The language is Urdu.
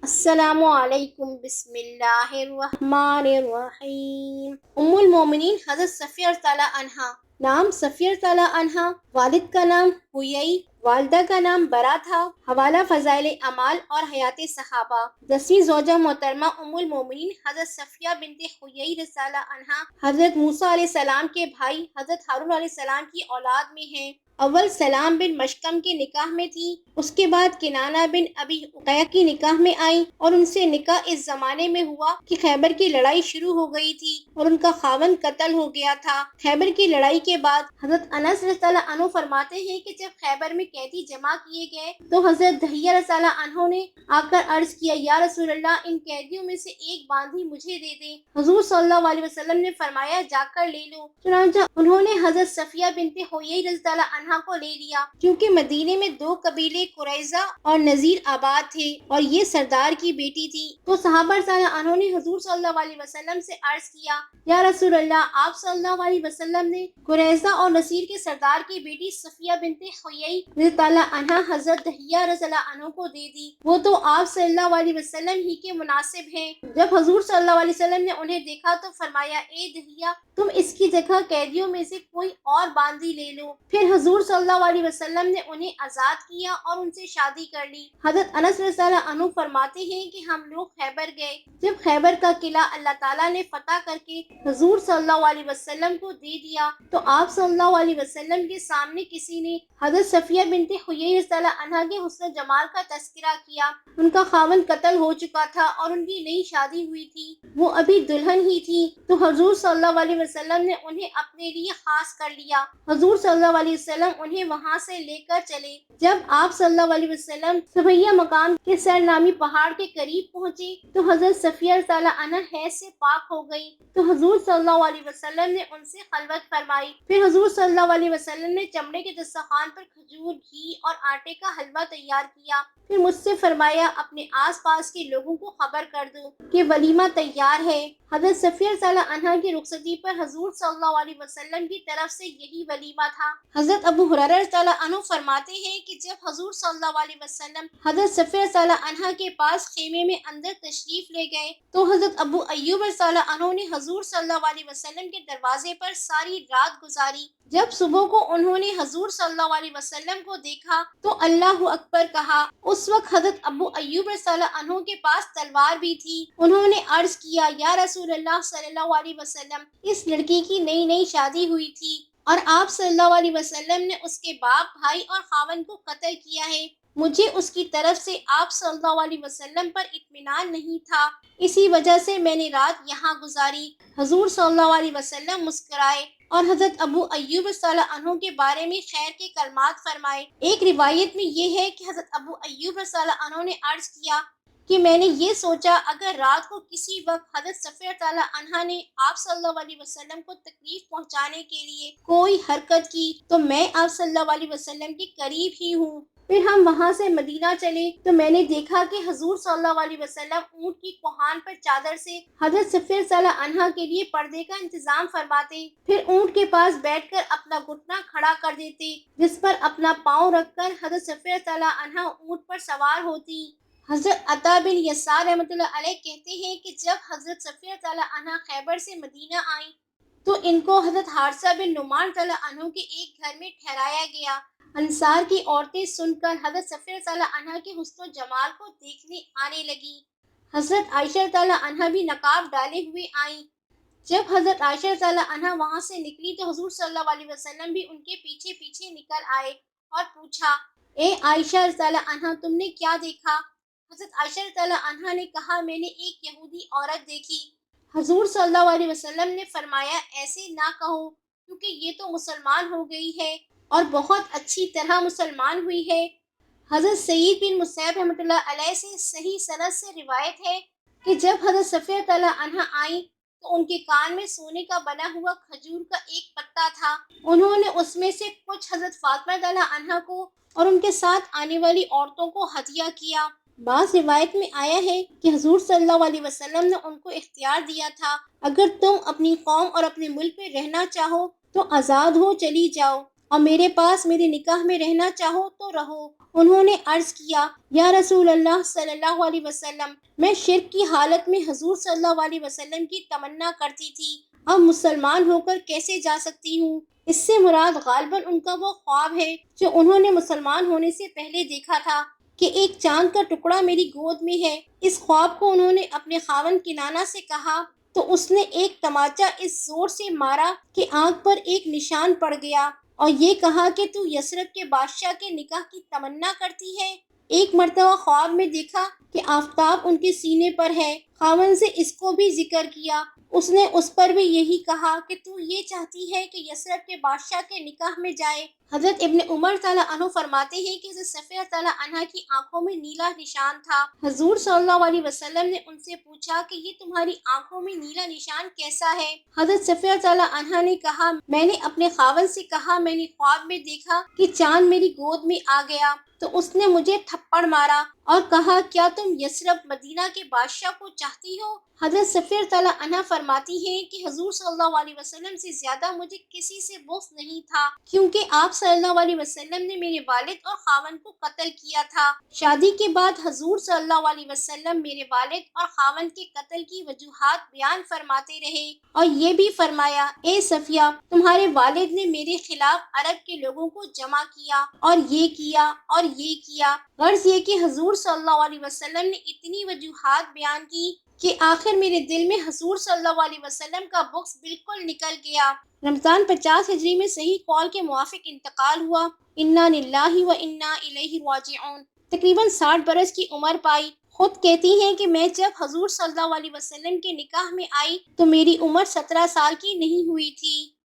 السلام علیکم، بسم اللہ الرحمن الرحیم۔ ام المومنین حضرت صفیہ رضی اللہ عنہا۔ نام صفیہ رضی اللہ عنہا، والد کا نام حیی، والدہ کا نام برا تھا۔ حوالہ فضائل اعمال اور حیات صحابہ۔ 10ویں زوجہ محترمہ ام المومنین حضرت صفیہ بنت حیی رضی اللہ عنہا حضرت موسیٰ علیہ السلام کے بھائی حضرت ہارون علیہ السلام کی اولاد میں ہیں۔ اول سلام بن مشکم کے نکاح میں تھی، اس کے بعد کنانہ بن ابی عقیہ کی نکاح میں آئیں اور ان سے نکاح اس زمانے میں ہوا کہ خیبر کی لڑائی شروع ہو گئی تھی اور ان کا خاوند قتل ہو گیا تھا۔ خیبر کی لڑائی کے بعد حضرت انس رضی اللہ عنہ فرماتے ہیں کہ جب خیبر میں قیدی جمع کیے گئے تو حضرت دحیہ رضی اللہ عنہ نے آ کر عرض کیا، یا رسول اللہ، ان قیدیوں میں سے ایک باندھی مجھے دے دیں۔ حضور صلی اللہ علیہ وسلم نے فرمایا، جا کر لے لو۔ چنانچہ انہوں نے حضرت صفیہ بنت حیی رضی اللہ عنہا کو لے لیا، کیونکہ مدینے میں دو قبیلے قریظہ اور نذیر آباد تھے اور یہ سردار کی بیٹی تھی۔ تو صحابہ رضی اللہ عنہ نے حضور صلی اللہ علیہ وسلم سے عرض کیا، یا رسول اللہ، آپ صلی اللہ علیہ وسلم نے قریظہ اور نذیر کے سردار کی بیٹی صفیہ بنت حیی رضی اللہ عنہا حضرت دحیہ رضی اللہ عنہ کو دے دی، وہ تو آپ صلی اللہ علیہ وسلم ہی کے مناسب ہیں۔ جب حضور صلی اللہ علیہ وسلم نے انہیں دیکھا تو فرمایا، اے دحیہ، تم اس کی جگہ قیدیوں میں سے کوئی اور باندھی لے لو۔ پھر حضور صلی اللہ علیہ وسلم نے انہیں آزاد کیا اور ان سے شادی کر لی۔ حضرت انس رضی اللہ عنہ فرماتے ہیں کہ ہم لوگ خیبر گئے۔ جب خیبر کا قلعہ اللہ تعالیٰ نے فتح کر کے حضور صلی اللہ علیہ وسلم کو دے دیا تو آپ صلی اللہ علیہ وسلم کے سامنے کسی نے حضرت صفیہ بنت حیی رضی اللہ عنہا کے حسن و جمال کا تذکرہ کیا۔ ان کا خاوند قتل ہو چکا تھا اور ان کی نئی شادی ہوئی تھی، وہ ابھی دلہن ہی تھی، تو حضور صلی اللہ علیہ وسلم نے انہیں اپنے لیے خاص کر لیا۔ حضور صلی اللہ علیہ وسلم انہیں وہاں سے لے کر چلے۔ جب آپ صلی اللہ علیہ وسلم صفیہ مقام کے سرنامی پہاڑ کے قریب پہنچے تو حضرت صفیہ رضی اللہ عنہا حیض سے پاک ہو گئی، تو حضور صلی اللہ علیہ وسلم نے ان سے خلوت فرمائی۔ پھر حضور صلی اللہ علیہ وسلم نے چمڑے کے دسترخوان پر کھجور، گھی اور آٹے کا حلوہ تیار کیا۔ پھر مجھ سے فرمایا، اپنے آس پاس کے لوگوں کو خبر کر دو کہ ولیمہ تیار ہے۔ حضرت صفیہ رضی اللہ عنہا کی رخصتی پر حضور صلی اللہ علیہ وسلم کی طرف سے یہی ولیمہ تھا۔ حضرت ابو ہریرہ رضی اللہ عنہ فرماتے ہیں کہ جب حضور صلی اللہ علیہ وسلم حضرت صفیہ رضی اللہ عنہا کے پاس خیمے میں اندر تشریف لے گئے تو حضرت ابو ایوب رضی اللہ عنہ نے حضور صلی اللہ علیہ وسلم کے دروازے پر ساری رات گزاری۔ جب صبح کو انہوں نے حضور صلی اللہ علیہ وسلم کو دیکھا تو اللہ اکبر کہا۔ اس وقت حضرت ابو ایوب رضی اللہ عنہ کے پاس تلوار بھی تھی۔ انہوں نے عرض کیا، یا رسول اللہ صلی اللہ علیہ وسلم، اس لڑکی کی نئی نئی شادی ہوئی تھی اور آپ صلی اللہ علیہ وسلم نے اس کے باپ، بھائی اور خاوند کو قتل کیا ہے۔ مجھے اس کی طرف سے آپ صلی اللہ علیہ وسلم پر اطمینان نہیں تھا، اسی وجہ سے میں نے رات یہاں گزاری۔ حضور صلی اللہ علیہ وسلم مسکرائے اور حضرت ابو ایوب صلی اللہ عنہ کے بارے میں خیر کے کلمات فرمائے۔ ایک روایت میں یہ ہے کہ حضرت ابو ایوب صلی اللہ عنہ نے عرض کیا کہ میں نے یہ سوچا، اگر رات کو کسی وقت حضرت صفیہ رضی اللہ عنہا نے آپ صلی اللہ علیہ وسلم کو تکلیف پہنچانے کے لیے کوئی حرکت کی تو میں آپ صلی اللہ علیہ وسلم کے قریب ہی ہوں۔ پھر ہم وہاں سے مدینہ چلے تو میں نے دیکھا کہ حضور صلی اللہ علیہ وسلم اونٹ کی کوہان پر چادر سے حضرت صفیہ رضی اللہ عنہا کے لیے پردے کا انتظام فرماتے، پھر اونٹ کے پاس بیٹھ کر اپنا گھٹنا کھڑا کر دیتے، جس پر اپنا پاؤں رکھ کر حضرت صفیہ رضی اللہ عنہا اونٹ پر سوار ہوتی۔ حضرت عطا بن یسار رحمۃ اللہ علیہ کہتے ہیں کہ جب حضرت صفیہ رضی اللہ عنہا خیبر سے مدینہ آئیں تو ان کو حضرت حارثہ بن نعمان رضی اللہ عنہ کے ایک گھر میں ٹھہرایا گیا۔ انصار کی عورتیں سن کر حضرت صفیہ رضی اللہ عنہا کے حسن و جمال کو دیکھنے آنے لگی۔ حضرت عائشہ رضی اللہ عنہا بھی نقاب ڈالے ہوئے آئیں۔ جب حضرت عائشہ رضی اللہ عنہا وہاں سے نکلی تو حضور صلی اللہ علیہ وسلم بھی ان کے پیچھے پیچھے نکل آئے اور پوچھا، اے عائشہ رضی اللہ عنہا، تم نے کیا دیکھا؟ حضرت عائشہ رضی اللہ عنہا نے کہا، میں نے ایک یہودی عورت دیکھی۔ حضور صلی اللہ علیہ وسلم نے فرمایا، ایسے نہ کہو، کیونکہ یہ تو مسلمان ہو گئی ہے اور بہت اچھی طرح مسلمان ہوئی ہے۔ حضرت سعید بن مسیب رحمۃ اللہ علیہ سے صحیح سند سے روایت ہے کہ جب حضرت صفیہ رضی اللہ عنہا آئیں تو ان کے کان میں سونے کا بنا ہوا کھجور کا ایک پتا تھا۔ انہوں نے اس میں سے کچھ حضرت فاطمہ رضی اللہ عنہا کو اور ان کے ساتھ آنے والی عورتوں کو ہدیہ کیا۔ بعض روایت میں آیا ہے کہ حضور صلی اللہ علیہ وسلم نے ان کو اختیار دیا تھا، اگر تم اپنی قوم اور اپنے ملک میں رہنا چاہو تو آزاد ہو چلی جاؤ، اور میرے پاس میرے نکاح میں رہنا چاہو تو رہو۔ انہوں نے عرض کیا یا رسول اللہ صلی اللہ علیہ وسلم، میں شرک کی حالت میں حضور صلی اللہ علیہ وسلم کی تمنا کرتی تھی، اب مسلمان ہو کر کیسے جا سکتی ہوں؟ اس سے مراد غالباً ان کا وہ خواب ہے جو انہوں نے مسلمان ہونے سے پہلے دیکھا تھا کہ ایک چاند کا ٹکڑا میری گود میں ہے۔ اس خواب کو انہوں نے اپنے خاوند کنانہ سے کہا تو اس نے ایک تماچا اس زور سے مارا کہ آنکھ پر ایک نشان پڑ گیا اور یہ کہا کہ تو یثرب کے بادشاہ کے نکاح کی تمنا کرتی ہے۔ ایک مرتبہ خواب میں دیکھا کہ آفتاب ان کے سینے پر ہے، خاوند سے اس کو بھی ذکر کیا، اس نے اس پر بھی یہی کہا کہ تو یہ چاہتی ہے کہ یثرب کے بادشاہ کے نکاح میں جائے۔ حضرت ابن عمر تعالیٰ عنہ فرماتے ہیں کہ حضرت صفیہ تعالیٰ عنہ کی آنکھوں میں نیلا نشان تھا۔ حضور صلی اللہ علیہ وسلم نے ان سے پوچھا کہ یہ تمہاری آنکھوں میں نیلا نشان کیسا ہے؟ حضرت صفیہ تعالیٰ عنہ نے کہا میں نے اپنے خاوند سے کہا میں نے خواب میں دیکھا کہ چاند میری گود میں آ گیا تو اس نے مجھے تھپڑ مارا اور کہا کیا تم یثرب مدینہ کے بادشاہ کو چاہتی ہو؟ حضرت صفیہ تعالیٰ عنہ فرماتی ہیں کہ حضور صلی اللہ علیہ وسلم سے زیادہ مجھے کسی سے بغض نہیں تھا، کیونکہ آپ صلی اللہ علیہ وسلم نے میرے والد اور خاوند کو قتل کیا تھا۔ شادی کے بعد حضور صلی اللہ علیہ وسلم میرے والد اور خاوند کے قتل کی وجوہات بیان فرماتے رہے اور یہ بھی فرمایا اے صفیہ، تمہارے والد نے میرے خلاف عرب کے لوگوں کو جمع کیا اور یہ کیا اور یہ کیا۔ غرض یہ کہ حضور صلی اللہ علیہ وسلم نے اتنی وجوہات بیان کی کہ آخر میرے دل میں حضور صلی اللہ علیہ وسلم کا بغض بالکل نکل گیا۔ رمضان 50 ہجری میں صحیح قول کے موافق انتقال ہوا۔ انا للہ و انا الیہ راجعون۔ تقریباً 60 برس کی عمر پائی۔ خود کہتی ہیں کہ میں جب حضور صلی اللہ علیہ وسلم کے نکاح میں آئی تو میری عمر 17 سال کی نہیں ہوئی تھی۔